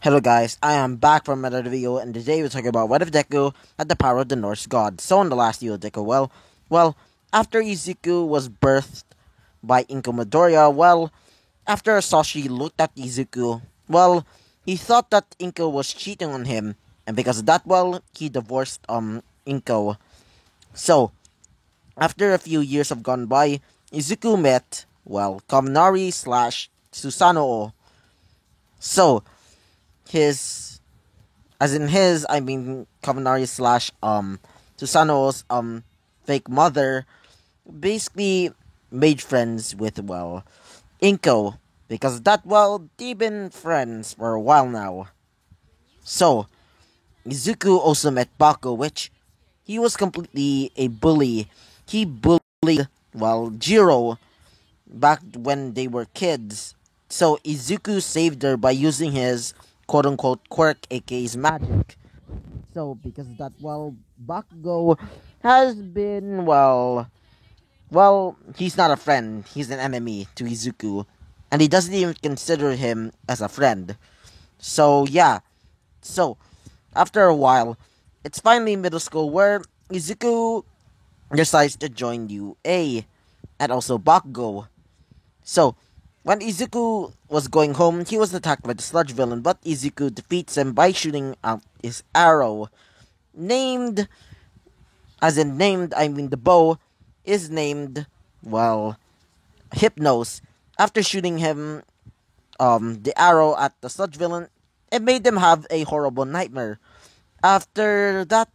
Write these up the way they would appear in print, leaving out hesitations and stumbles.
Hello guys, I am back from another video and today we're talking about what if Deku had the power of the Norse god. So in the last video Deku, after Izuku was birthed by Inko Midoriya, after Asashi looked at Izuku, he thought that Inko was cheating on him, and because of that, he divorced Inko. So after a few years have gone by, Izuku met, Kaminari slash Susanoo. So his I mean Kaminari slash Susanoo's fake mother basically made friends with Inko because they've been friends for a while now. So Izuku also met Baku, which he was completely a bully. He bullied Jiro back when they were kids. So Izuku saved her by using his quote unquote quirk, aka his magic. So because of that, Bakugo has been he's not a friend. He's an enemy to Izuku, and he doesn't even consider him as a friend. So yeah, so after a while, it's finally middle school where Izuku decides to join UA and also Bakugo. So when Izuku was going home, he was attacked by the sludge villain, but Izuku defeats him by shooting out his arrow. Named I mean the bow is named Hypnos. After shooting him the arrow at the sludge villain, it made them have a horrible nightmare. After that,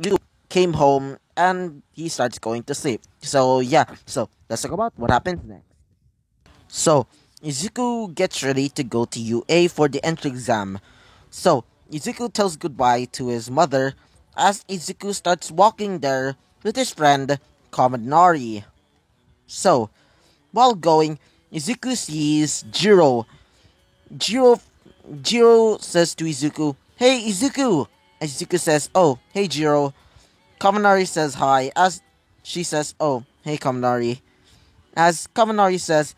you came home and he starts going to sleep. So yeah, so let's talk about what happens next. So Izuku gets ready to go to UA for the entry exam. So Izuku tells goodbye to his mother as Izuku starts walking there with his friend Kaminari. So while going, Izuku sees Jiro. Jiro Jiro says to Izuku, "Hey Izuku!" Izuku says, "Oh, hey Jiro." Kaminari says hi as she says, "Oh, hey Kaminari." As Kaminari says,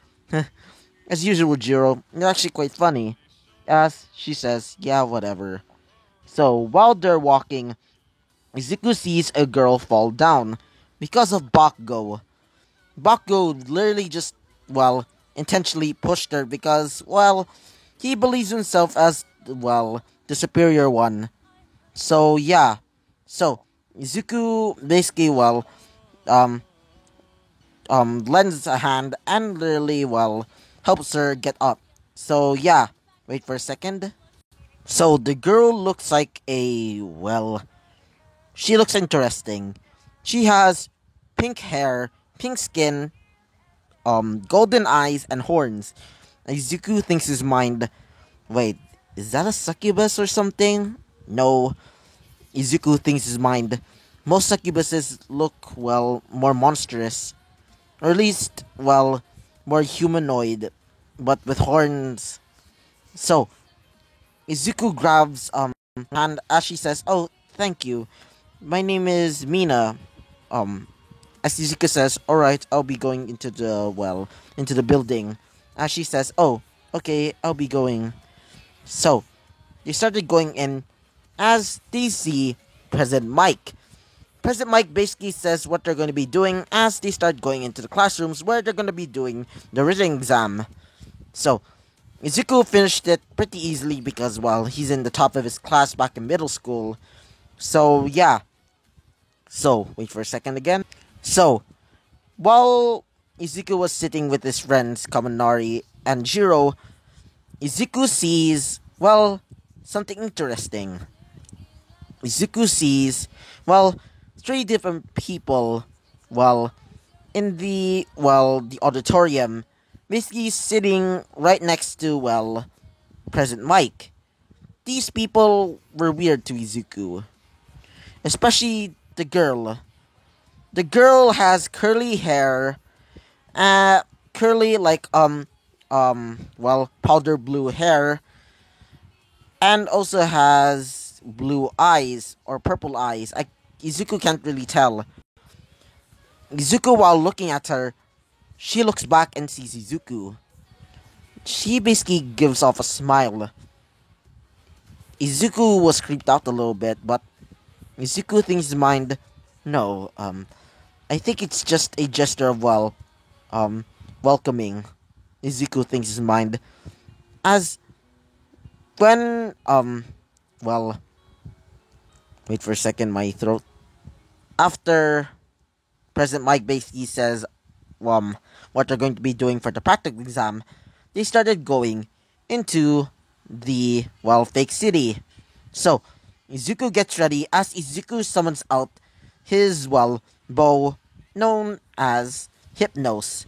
"As usual, Jiro, you're actually quite funny." As she says, "Yeah, whatever." So while they're walking, Izuku sees a girl fall down because of Bakugo. Bakugo literally just, intentionally pushed her because, he believes himself as, the superior one. So, yeah. So, Izuku basically, um, lends a hand and literally, helps her get up. So, yeah. Wait for a second. So, the girl looks like she looks interesting. She has pink hair, pink skin, golden eyes, and horns. Izuku thinks his mind, wait, is that a succubus or something? No. Izuku thinks his mind, most succubuses look, more monstrous. Or at least, more humanoid, but with horns. So, Izuku grabs, hand as she says, "Oh, thank you. My name is Mina." Um, as Izuku says, "Alright, I'll be going into the building." As she says, "Oh, okay, I'll be going." So, they started going in as they see President Mike. President Mike basically says what they're going to be doing as they start going into the classrooms where they're going to be doing the written exam. So, Izuku finished it pretty easily because, he's in the top of his class back in middle school. So, yeah. So, wait for a second again. So, while Izuku was sitting with his friends Kaminari and Jiro, Izuku sees, something interesting. Izuku sees, three different people, well, in the auditorium, basically sitting right next to, President Mike. These people were weird to Izuku, especially the girl. The girl has curly hair, uh, curly powder blue hair, and also has blue eyes or purple eyes. Izuku can't really tell. Izuku, while looking at her, she looks back and sees Izuku. She basically gives off a smile. Izuku was creeped out a little bit, but Izuku thinks his mind, no, I think it's just a gesture of, welcoming. Izuku thinks his mind. As when, well, wait for a second, my throat. After President Mike basically says, what they're going to be doing for the practical exam, they started going into the, fake city. So, Izuku gets ready as Izuku summons out his, bow known as Hypnos.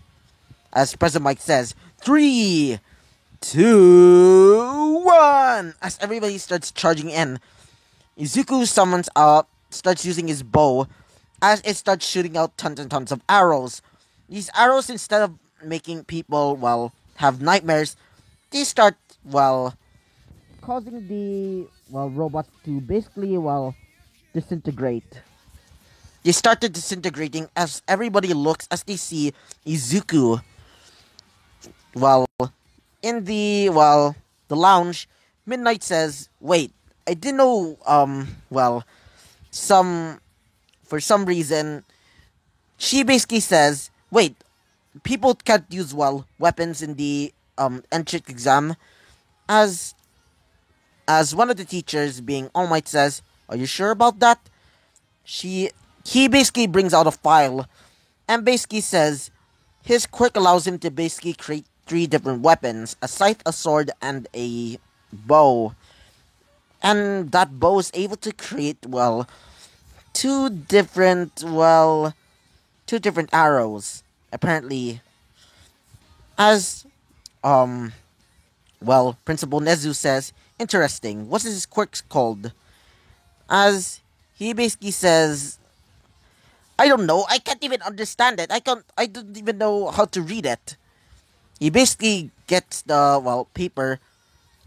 As President Mike says, 3, 2, 1! As everybody starts charging in, Izuku summons out, starts using his bow, as it starts shooting out tons and tons of arrows. These arrows, instead of making people, have nightmares, they start, causing the, robots to basically, disintegrate. They started disintegrating as everybody looks as they see Izuku, well, in the, the lounge. Midnight says, wait, I didn't know, some, for some reason, she basically says, wait, people can't use, weapons in the, entrance exam, as, one of the teachers, being All Might, says, are you sure about that? He basically brings out a file, and basically says, his quirk allows him to basically create 3 different weapons, a scythe, a sword, and a bow. And that bow is able to create, two different, two different arrows. Apparently, as, Principal Nezu says, interesting, what's his quirk called? As he basically says, I don't know, I can't even understand it, I don't even know how to read it. He basically gets the, paper,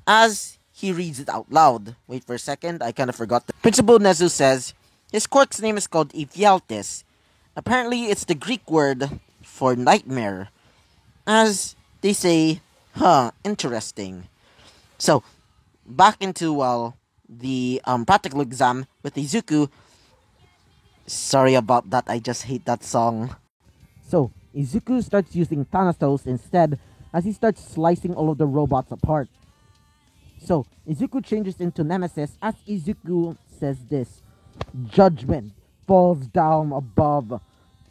as he reads it out loud. Wait for a second, I kind of forgot. Principal Nezu says, his quirk's name is called Ephialtes. Apparently, it's the Greek word for nightmare. As they say, interesting. So, back into, the practical exam with Izuku. Sorry about that, I just hate that song. So, Izuku starts using Thanatos instead, as he starts slicing all of the robots apart. So, Izuku changes into Nemesis as Izuku says this, judgment falls down above,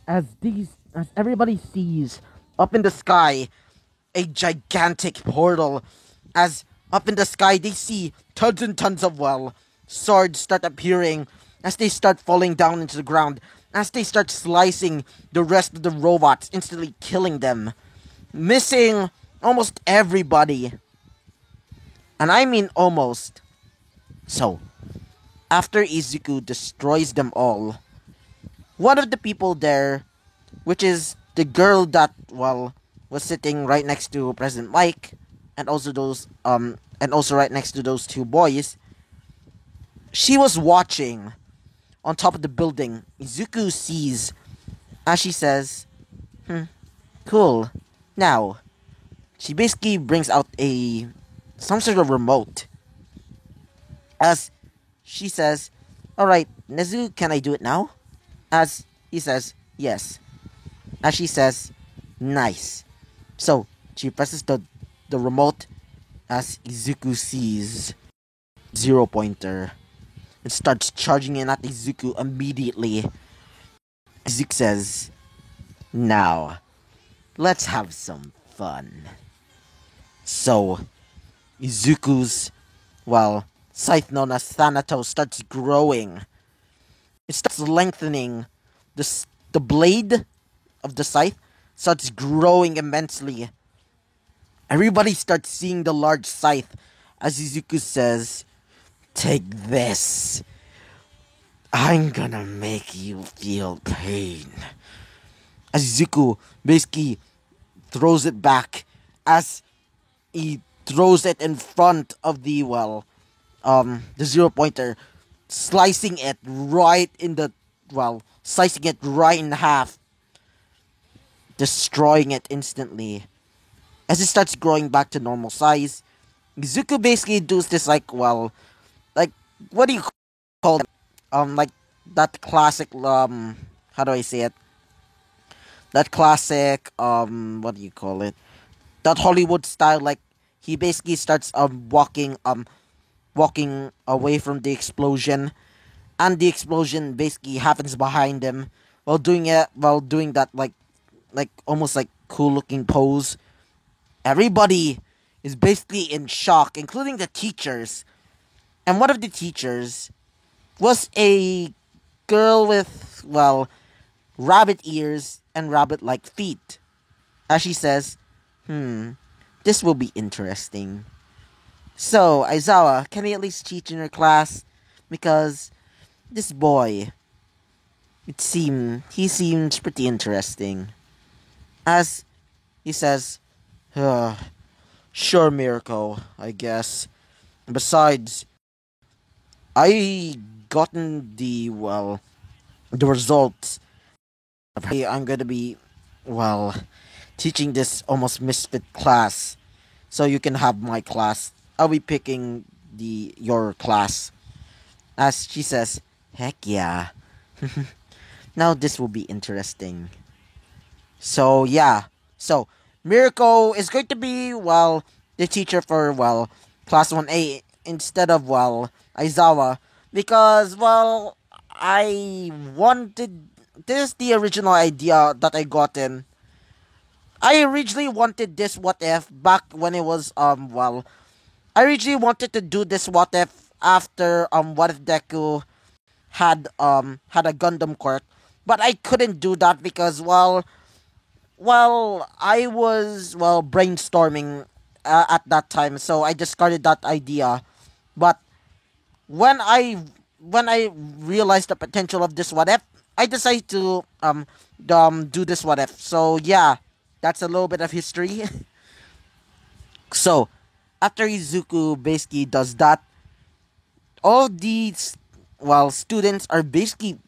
as everybody sees up in the sky a gigantic portal. As up in the sky they see tons and tons of, swords start appearing as they start falling down into the ground, as they start slicing the rest of the robots, instantly killing them, missing almost everybody. And I mean almost. So, after Izuku destroys them all, one of the people there, which is the girl that, was sitting right next to President Mike, and also right next to those 2 boys, she was watching on top of the building. Izuku sees, as she says, cool. Now, she basically brings out some sort of remote. As she says, alright, Nezu, can I do it now? As he says, yes. As she says, nice. So, she presses the remote, as Izuku sees Zero Pointer. It starts charging in at Izuku immediately. Izuku says, now, let's have some fun. So, Izuku's, scythe known as Thanatos starts growing. It starts lengthening. The blade of the scythe starts growing immensely. Everybody starts seeing the large scythe as Izuku says, take this. I'm gonna make you feel pain. As Izuku basically throws it back, as he throws it in front of the, the 0 pointer, slicing it right in the, slicing it right in half, destroying it instantly. As it starts growing back to normal size, Izuku basically does this, what do you call them? Like that classic how do I say it? That classic what do you call it? That Hollywood style, like he basically starts walking away from the explosion, and the explosion basically happens behind him while doing that like almost like cool looking pose. Everybody is basically in shock, including the teachers. And one of the teachers was a girl with, well, rabbit ears and rabbit like feet. As she says, this will be interesting. So, Aizawa, can you at least teach in your class? Because this boy, he seems pretty interesting. As he says, sure, Miracle, I guess. Besides, I gotten the results. I'm gonna be, well, teaching this almost misfit class, so you can have my class. I'll be picking your class. As she says, heck yeah. Now this will be interesting. So yeah, so Miracle is going to be, well, the teacher for, well, class 1A instead of, well, Aizawa, because, well, I wanted, this is the original idea that I got in. I originally wanted this what if back when it was, well, I originally wanted to do this what if after what if Deku had a Gundam quirk, but I couldn't do that because, well, I was, well, brainstorming at that time, so I discarded that idea. But when I when I realized the potential of this what if, I decided to do this what if. So yeah, that's a little bit of history. So after Izuku basically does that, all these, well, students are basically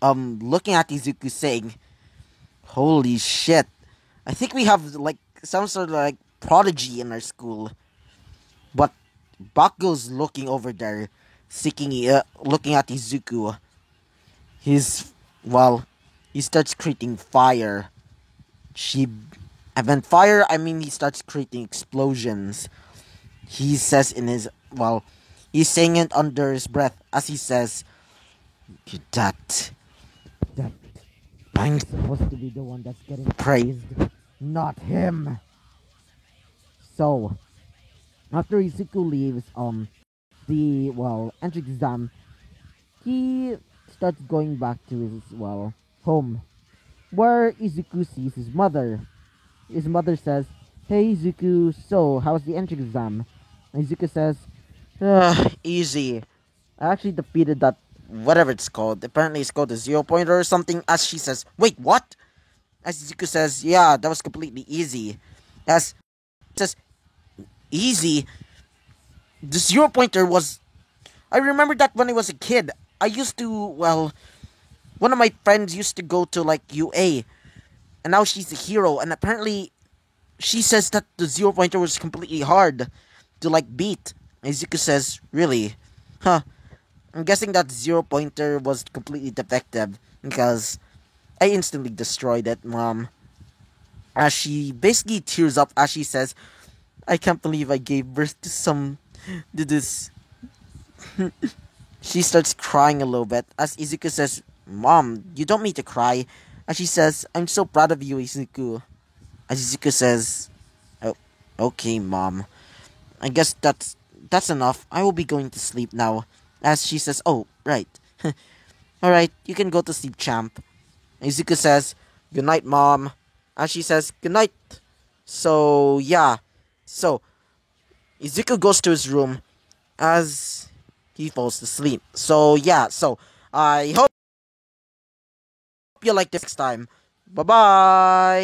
looking at Izuku saying, "Holy shit! I think we have like some sort of like prodigy in our school." But Bakugo's looking over there, looking at Izuku. He's, well, he starts creating fire. She, I meant fire. I mean, he starts creating explosions. He says in his, well, he's saying it under his breath as he says, "That that I'm supposed to be the one that's getting praised, not him." So after Izuku leaves the, well, entrance exam, he starts going back to his, well, home, where Izuku sees his mother. His mother says, "Hey Izuku, so how's the entrance exam?" And Izuku says, easy. I actually defeated that, whatever it's called. Apparently it's called a 0 pointer or something. As she says, "Wait, what?" As Izuku says, "Yeah, that was completely easy." As says, "Easy? The 0 pointer was..." I remember that when I was a kid. I used to, well, one of my friends used to go to like UA, and now she's a hero, and apparently she says that the 0 pointer was completely hard to like beat. Izuku says, "Really? Huh. I'm guessing that 0 pointer was completely defective because I instantly destroyed it, Mom." As she basically tears up as she says, "I can't believe I gave birth to this." She starts crying a little bit as Izuku says, "Mom, you don't need to cry." And she says, "I'm so proud of you, Izuku." As Izuku says, "Oh, okay, Mom. I guess that's enough. I will be going to sleep now." As she says, "Oh, right. Alright, you can go to sleep, champ." Izuku says, "Good night, Mom." And she says, "Good night." So, yeah. So, Izuku goes to his room as he falls asleep. So, yeah. So, I hope you like this next time. Bye bye.